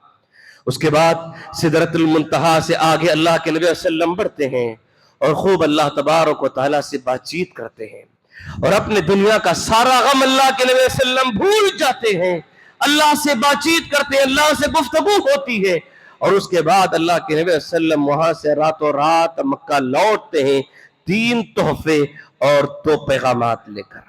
اس کے بعد سدرۃ المنتہا سے آگے اللہ کے نبی صلی اللہ علیہ وسلم بڑھتے ہیں اور خوب اللہ تبارک و تعالیٰ سے بات چیت کرتے ہیں, اور اپنے دنیا کا سارا غم اللہ کے نبی صلی اللہ علیہ وسلم بھول جاتے ہیں. اللہ سے بات چیت کرتے ہیں, اللہ سے گفتگو ہوتی ہے. اور اس کے بعد اللہ کے نبی صلی اللہ علیہ وسلم وہاں سے راتوں رات مکہ لوٹتے ہیں 3 تحفے اور 2 پیغامات لے کر.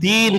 3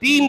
3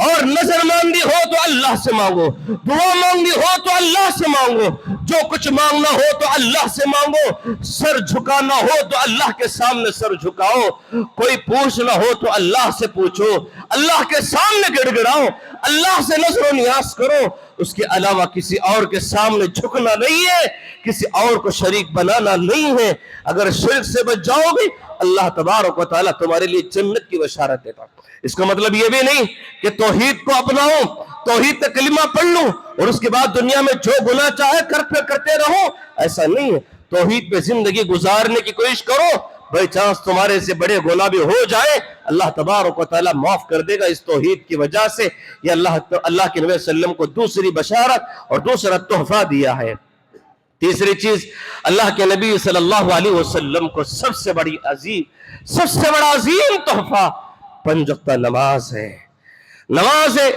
اور نظر ماندی ہو تو اللہ سے مانگو، دعا مانگنی ہو تو اللہ سے مانگو، جو کچھ مانگنا ہو تو اللہ سے مانگو، سر جھکانا ہو تو اللہ کے سامنے سر جھکاؤ، کوئی پوچھنا ہو تو اللہ سے پوچھو، اللہ کے سامنے گڑ گڑاؤ، اللہ سے نظر و نیاز کرو، اس کے علاوہ کسی اور کے سامنے جھکنا نہیں ہے، کسی اور کو شریک بنانا نہیں ہے۔ اگر شرک سے بچ جاؤ گے اللہ تبارک و تعالیٰ تمہارے لیے جنت کی بشارت دیتا۔ اس کا مطلب یہ بھی نہیں کہ توحید کو اپناؤ، توحید کا کلمہ پڑھ لوں اور اس کے بعد دنیا میں جو گناہ چاہے کرتے رہو، ایسا نہیں ہے۔ توحید پہ زندگی گزارنے کی کوشش کرو، بائی چانس تمہارے سے بڑے گناہ بھی ہو جائے اللہ تبارک و تعالیٰ معاف کر دے گا اس توحید کی وجہ سے۔ یہ اللہ کے نبی صلی اللہ علیہ وسلم کو دوسری بشارت اور دوسرا تحفہ دیا ہے۔ تیسری چیز، اللہ کے نبی صلی اللہ علیہ وسلم کو سب سے بڑا عظیم تحفہ پنج وقتہ نماز ہے۔ نماز ہے،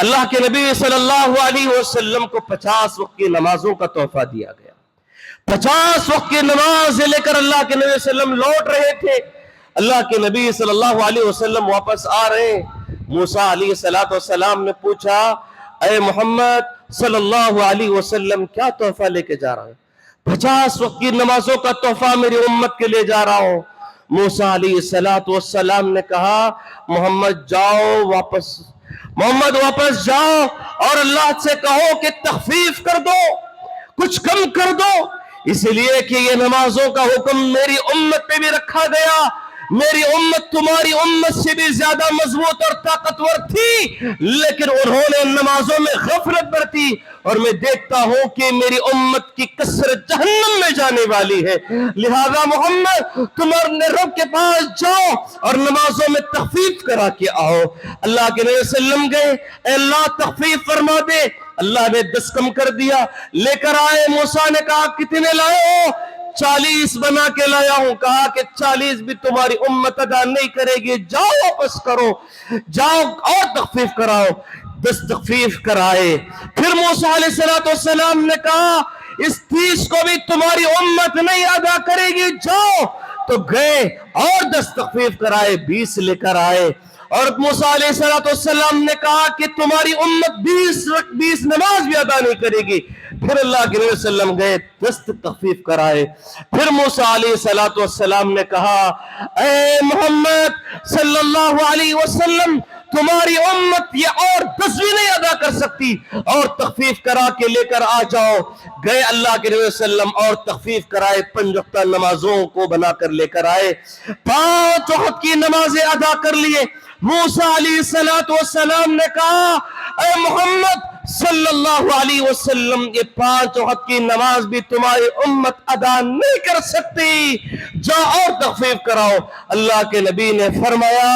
اللہ کے نبی صلی اللہ علیہ وسلم کو 50 وقت کی نمازوں کا تحفہ دیا گیا۔ 50 وقت کی نماز لے کر اللہ کے نبی صلی اللہ علیہ وسلم لوٹ رہے تھے۔ اللہ کے نبی صلی اللہ علیہ وسلم واپس آ رہے ہیں۔ موسیٰ علیہ السلام نے پوچھا، اے محمد صلی اللہ علیہ وسلم کیا تحفہ لے کے جا رہا ہے؟ 50 وقت کی نمازوں کا تحفہ میری امت کے لے جا رہا ہوں۔ موسیٰ علیہ السلام نے کہا، محمد واپس جاؤ اور اللہ سے کہو کہ تخفیف کر دو، کچھ کم کر دو، اس لیے کہ یہ نمازوں کا حکم میری امت پہ بھی رکھا گیا۔ میری امت تمہاری امت سے بھی زیادہ مضبوط اور طاقتور تھی، لیکن انہوں نے نمازوں میں غفلت برتی، اور میں دیکھتا ہوں کہ میری امت کی کثرت جہنم میں جانے والی ہے۔ لہذا محمد تم اپنے رب کے پاس جاؤ اور نمازوں میں تخفیف کرا کے آؤ۔ اللہ کے نبی صلی اللہ علیہ وسلم گئے، اے اللہ تخفیف فرما دے۔ اللہ نے 10 کم کر دیا، لے کر آئے۔ موسیٰ نے کہا کتنے لائے ہو؟ 40 بنا کے لایا ہوں۔ کہا کہ 40 بھی تمہاری امت ادا نہیں کرے گی، جاؤ واپس کرو، جاؤ اور تخفیف کراؤ۔ 10 تخفیف کرائے۔ پھر موسیٰ علیہ السلام نے کہا اس 30 کو بھی تمہاری امت نہیں ادا کرے گی، جاؤ۔ تو گئے اور 10 تخفیف کرائے، 20 لے کر آئے۔ اور موسیٰ علیہ السلام نے کہا کہ تمہاری امت 20 نماز بھی ادا نہیں کرے گی۔ پھر اللہ کے نبی صلی اللہ علیہ وسلم گئے، 10 تخفیف کرائے۔ پھر موسیٰ علیہ السلام نے کہا، اے محمد صلی اللہ علیہ وسلم تمہاری امت یہ اور 10 بھی نہیں ادا کر سکتی، اور تخفیف کرا کے لے کر آ جاؤ۔ گئے اللہ کے نبی صلی اللہ علیہ وسلم اور تخفیف کرائے، 5 وقتہ نمازوں کو بنا کر لے کر آئے، 5 وقت کی نمازیں ادا کر لیے۔ موسیٰ علیہ السلام نے کہا، اے محمد صلی اللہ علیہ وسلم یہ 5 وقت کی نماز بھی تمہاری امت ادا نہیں کر سکتی، جا اور تخفیف کراؤ۔ اللہ کے نبی نے فرمایا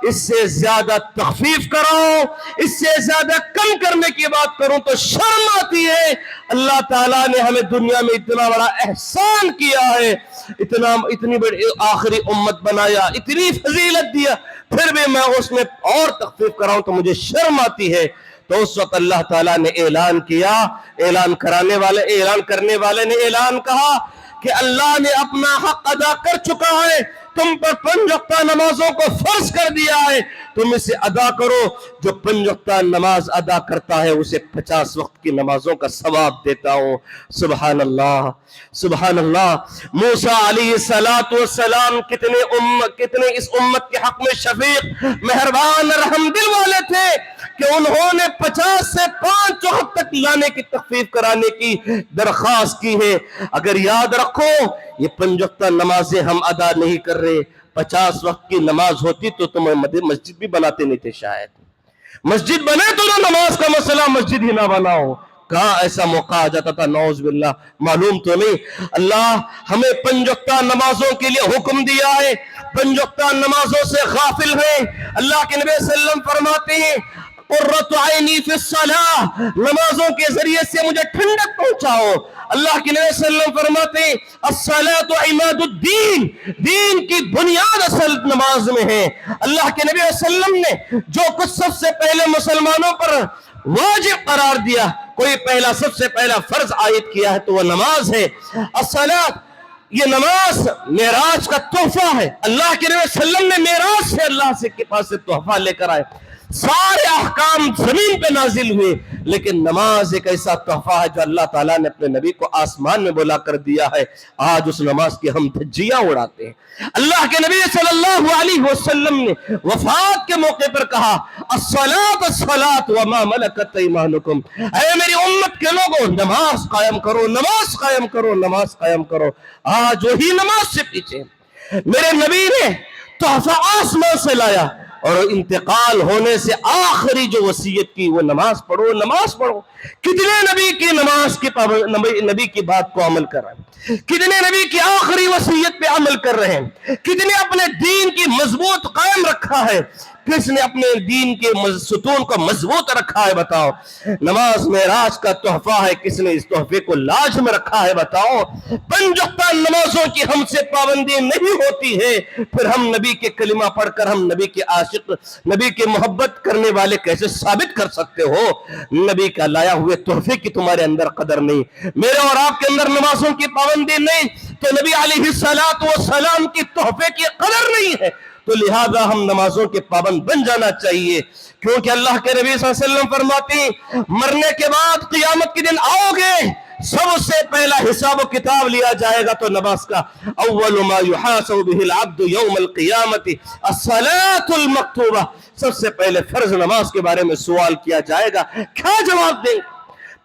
اس سے زیادہ تخفیف کراؤ، اس سے زیادہ کم کرنے کی بات کروں تو شرم آتی ہے۔ اللہ تعالیٰ نے ہمیں دنیا میں اتنا بڑا احسان کیا ہے، اتنی بڑی آخری امت بنایا، اتنی فضیلت دیا، پھر بھی میں اس میں اور تخفیف کراؤں تو مجھے شرم آتی ہے۔ تو اس وقت اللہ تعالیٰ نے اعلان کیا، اعلان کرنے والے نے اعلان کہا کہ اللہ نے اپنا حق ادا کر چکا ہے، تم پر 5 وقتہ نمازوں کو فرض کر دیا ہے، تم اسے ادا کرو۔ جو 5 وقتہ نماز ادا کرتا ہے اسے 50 وقت کی نمازوں کا ثواب دیتا ہوں۔ سبحان اللہ، سبحان اللہ۔ موسیٰ علیہ السلام کتنے اس امت کے حق میں شفیق، مہربان، رحم دل والے تھے کہ انہوں نے 50 سے 5 وقت تک لانے کی تخفیف کرانے کی درخواست کی ہے۔ اگر یاد رکھو یہ 5 وقتہ نمازیں ہم ادا نہیں کر رہے، 50 وقت کی نماز ہوتی تو تم مسجد بھی بناتے نہیں تھے، شاید مسجد بنے تو نہ نماز کا مسئلہ، مسجد ہی نہ بناؤ۔ کہاں ایسا موقع آ جاتا تھا، نعوذ باللہ، معلوم تو نہیں۔ اللہ ہمیں 5 وقتہ نمازوں کے لیے حکم دیا ہے، 5 وقتہ نمازوں سے غافل ہیں۔ اللہ کے نبی صلی اللہ علیہ وسلم فرماتے ہیں قرۃ عینی فی الصلاۃ، نمازوں کے ذریعے سے مجھے ٹھنڈک پہنچاؤ۔ اللہ کے نبی صلی اللہ علیہ وسلم فرماتے ہیں الصلاۃ عماد الدین، دین کی بنیاد اصل نماز میں ہے۔ اللہ کے نبی صلی اللہ علیہ وسلم نے جو کچھ سب سے پہلے مسلمانوں پر واجب قرار دیا، کوئی سب سے پہلا فرض عائد کیا ہے تو وہ نماز ہے۔ الصلاۃ، یہ نماز معراج کا تحفہ ہے۔ اللہ کے نبی صلی اللہ علیہ وسلم نے معراج سے اللہ کے پاس سے تحفہ لے کر آئے۔ سارے احکام زمین پہ نازل ہوئے، لیکن نماز ایک ایسا تحفہ ہے جو اللہ تعالیٰ نے اپنے نبی کو آسمان میں بلا کر دیا ہے۔ آج اس نماز کی ہم دھجیاں اڑاتے ہیں۔ اللہ کے نبی صلی اللہ علیہ وسلم نے وفات کے موقع پر کہا الصلاۃ الصلاۃ وما ملکت ایمانکم، اے میری امت کے لوگوں نماز قائم کرو، نماز قائم کرو، نماز قائم کرو۔ آج وہی نماز سے پیچھے۔ میرے نبی نے تحفہ آسمان سے لایا اور انتقال ہونے سے آخری جو وصیت کی وہ نماز پڑھو، نماز پڑھو۔ کتنے نبی کی نماز کی نبی کی بات کو عمل کر رہے ہیں، کتنے نبی کی آخری وصیت پہ عمل کر رہے ہیں، کتنے اپنے دین کی مضبوط قائم رکھا ہے، کس نے اپنے دین کے ستون کو مضبوط رکھا ہے بتاؤ۔ نماز معراج کا تحفہ ہے، کس نے اس تحفے کو لاج میں رکھا ہے بتاؤ۔ پنجوقتہ نمازوں کی ہم سے پابندی نہیں ہوتی ہے، پھر ہم نبی کے کلمہ پڑھ کر ہم نبی کے عاشق، نبی کے محبت کرنے والے کیسے ثابت کر سکتے ہو؟ نبی کا لایا ہوئے تحفے کی تمہارے اندر قدر نہیں، میرے اور آپ کے اندر نمازوں کی پابندی نہیں، تو نبی علیہ السلام کی تحفے کی قدر نہیں ہے۔ تو لہذا ہم نمازوں کے پابند بن جانا چاہیے، کیونکہ اللہ کے نبی صلی اللہ علیہ وسلم فرماتے ہیں مرنے کے بعد قیامت کے دن آؤ گے، سب سے پہلا حساب و کتاب لیا جائے گا تو نماز کا۔ اول ما يحاسب به العبد يوم القیامت الصلاۃ المکتوبہ، سب سے پہلے فرض نماز کے بارے میں سوال کیا جائے گا، کیا جواب دیں؟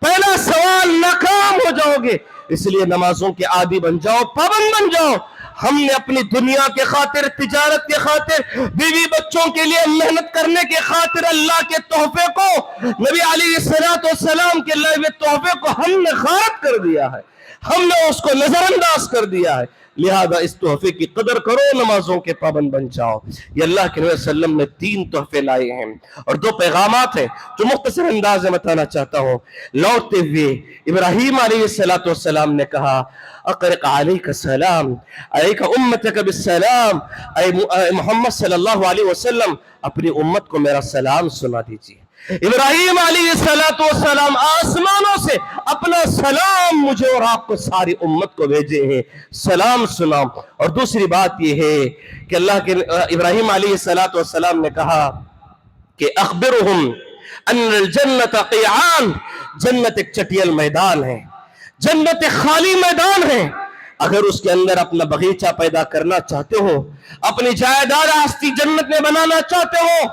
پہلا سوال ناکام ہو جاؤ گے۔ اس لیے نمازوں کے عادی بن جاؤ، پابند بن جاؤ۔ ہم نے اپنی دنیا کے خاطر، تجارت کے خاطر، بیوی بچوں کے لیے محنت کرنے کے خاطر اللہ کے تحفے کو، نبی علیہ السلام کے لائے ہوئے تحفے کو ہم نے غارت کر دیا ہے، ہم نے اس کو نظر انداز کر دیا ہے۔ لہذا اس تحفے کی قدر کرو، نمازوں کے پابند بن جاؤ۔ یہ اللہ کے نبی صلی اللہ علیہ وسلم نے 3 تحفے لائے ہیں اور 2 پیغامات ہیں جو مختصر انداز میں بتانا چاہتا ہوں۔ لوٹتے ہوئے ابراہیم علیہ السلام نے کہا اقرق علیک السلام، علیک امتک بالسلام، اے محمد صلی اللہ علیہ وسلم اپنی امت کو میرا سلام سنا دیجیے۔ ابراہیم علیہ السلام آسمانوں سے اپنا سلام مجھے اور آپ کو ساری امت کو بھیجے ہیں، سلام سناؤ۔ اور دوسری بات یہ ہے کہ اللہ کے ابراہیم علیہ السلام نے کہا کہ اخبرہم ان الجنت قیعان، جنت ایک چٹیل میدان ہے، جنت ایک خالی میدان ہے، اگر اس کے اندر اپنا باغیچہ پیدا کرنا چاہتے ہو، اپنی جائیداد ہستی جنت میں بنانا چاہتے ہو،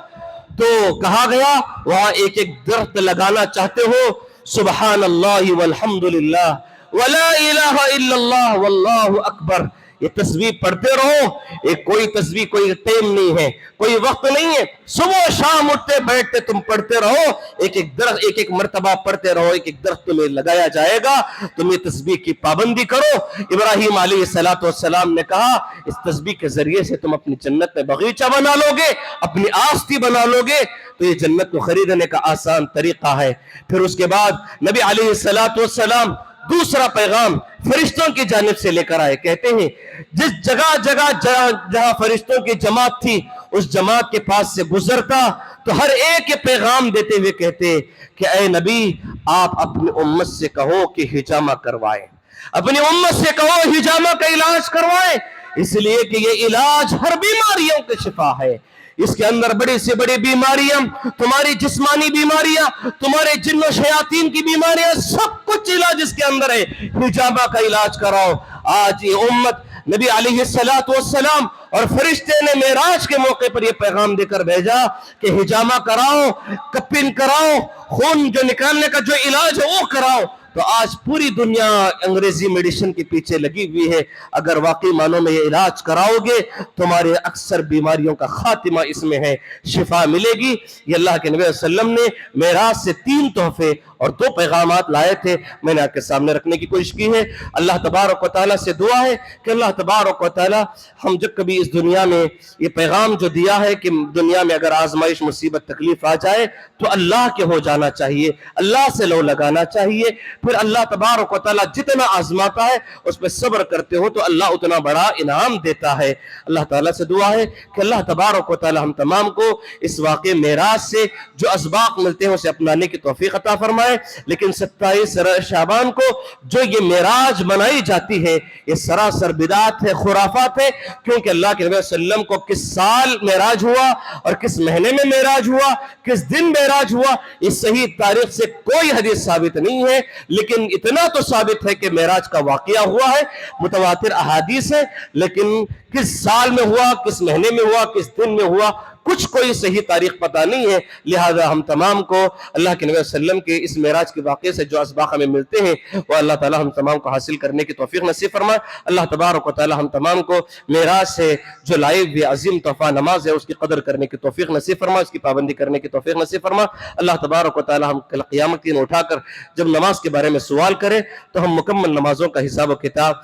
تو کہا گیا وہاں ایک ایک درخت لگانا چاہتے ہو، سبحان اللہ والحمد للہ ولا الہ الا اللہ واللہ اکبر، یہ تسبیح پڑھتے رہو۔ ایک کوئی تسبیح کوئی ٹائم نہیں ہے، کوئی وقت نہیں ہے، صبح و شام اٹھتے بیٹھتے تم پڑھتے رہو، ایک ایک درخت ایک ایک مرتبہ پڑھتے رہو، ایک ایک درخت تمہیں لگایا جائے گا، تم یہ تسبیح کی پابندی کرو۔ ابراہیم علیہ السلام نے کہا اس تسبیح کے ذریعے سے تم اپنی جنت میں باغیچہ بنا لو گے، اپنی آستی بنا لو گے، تو یہ جنت کو خریدنے کا آسان طریقہ ہے۔ پھر اس کے بعد نبی علیہ السلام دوسرا پیغام فرشتوں کی جانب سے لے کر آئے، کہتے ہیں جس جگہ جہاں فرشتوں کی جماعت تھی اس جماعت کے پاس سے گزرتا تو ہر ایک یہ پیغام دیتے ہوئے کہتے کہ اے نبی آپ اپنی امت سے کہو کہ حجامہ کروائیں، اپنی امت سے کہو حجامہ کا علاج کروائیں، اس لیے کہ یہ علاج ہر بیماریوں کے شفا ہے۔ اس کے اندر بڑی سے بڑی بیماریاں، تمہاری جسمانی بیماریاں، تمہارے جن و شیاطین کی بیماریاں، سب کچھ علاج اس کے اندر ہے، حجامہ کا علاج کراؤ۔ آج یہ امت نبی علیہ السلام اور فرشتے نے معراج کے موقع پر یہ پیغام دے کر بھیجا کہ حجامہ کراؤ، کفن کراؤ، خون جو نکالنے کا جو علاج ہے وہ کراؤ۔ تو آج پوری دنیا انگریزی میڈیسن کے پیچھے لگی ہوئی ہے، اگر واقعی معنوں میں یہ علاج کراؤ گے تمہارے اکثر بیماریوں کا خاتمہ اس میں ہے، شفا ملے گی۔ یہ اللہ کے نبی صلی اللہ علیہ وسلم نے معراج سے 3 تحفے اور 2 پیغامات لائے تھے، میں نے آپ کے سامنے رکھنے کی کوشش کی ہے۔ اللہ تبارک و تعالیٰ سے دعا ہے کہ اللہ تبارک و تعالیٰ ہم جب کبھی اس دنیا میں یہ پیغام جو دیا ہے کہ دنیا میں اگر آزمائش مصیبت تکلیف آ جائے تو اللہ کے ہو جانا چاہیے، اللہ سے لو لگانا چاہیے، پھر اللہ تبارک و تعالیٰ جتنا آزماتا ہے اس پہ صبر کرتے ہو تو اللہ اتنا بڑا انعام دیتا ہے۔ اللہ تعالیٰ سے دعا ہے کہ اللہ تبارک و تعالیٰ ہم تمام کو اس واقع معراج سے جو اسباق ملتے ہیں اسے اپنانے کی توفیق عطا فرمائے۔ فرمائے. لیکن 27 شعبان کو جو یہ معراج منائی جاتی ہے یہ سراسر بدعت ہے, خرافات ہے, کیونکہ اللہ کے نبی صلی اللہ علیہ وسلم کو کس سال معراج ہوا اور کس مہینے میں معراج ہوا, کس دن معراج ہوا, اس صحیح تاریخ سے کوئی حدیث ثابت نہیں ہے. لیکن اتنا تو ثابت ہے کہ معراج کا واقعہ ہوا ہے, متواتر احادیث ہے, لیکن کس سال میں ہوا, کس مہینے میں ہوا, کس دن میں ہوا, کچھ کوئی صحیح تاریخ پتہ نہیں ہے. لہذا ہم تمام کو اللہ کے نبی صلی اللہ علیہ وسلم کے اس معراج کے واقعے سے جو اسباق ہمیں ملتے ہیں وہ اللہ تعالی ہم تمام کو حاصل کرنے کی توفیق نصیب فرمائے. اللہ تبارک و تعالی ہم تمام کو معراج سے جو لائے ہوئے عظیم تحفہ نماز ہے اس کی قدر کرنے کی توفیق نصیب فرمائے, اس کی پابندی کرنے کی توفیق نصیب فرمائے. اللہ تبارک و تعالی ہم کل قیامت کے دن اٹھا کر جب نماز کے بارے میں سوال کرے تو ہم مکمل نمازوں کا حساب و کتاب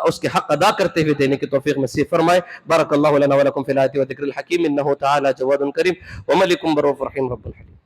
اس کے حق ادا کرتے ہوئے دینے کی توفیق نصیب فرمائے. بارک اللہ لنا ولکم فی الآیات و ذکر الحکیم انہ تعالی جواد کریم وملک برؤوف رحیم رب العالمین.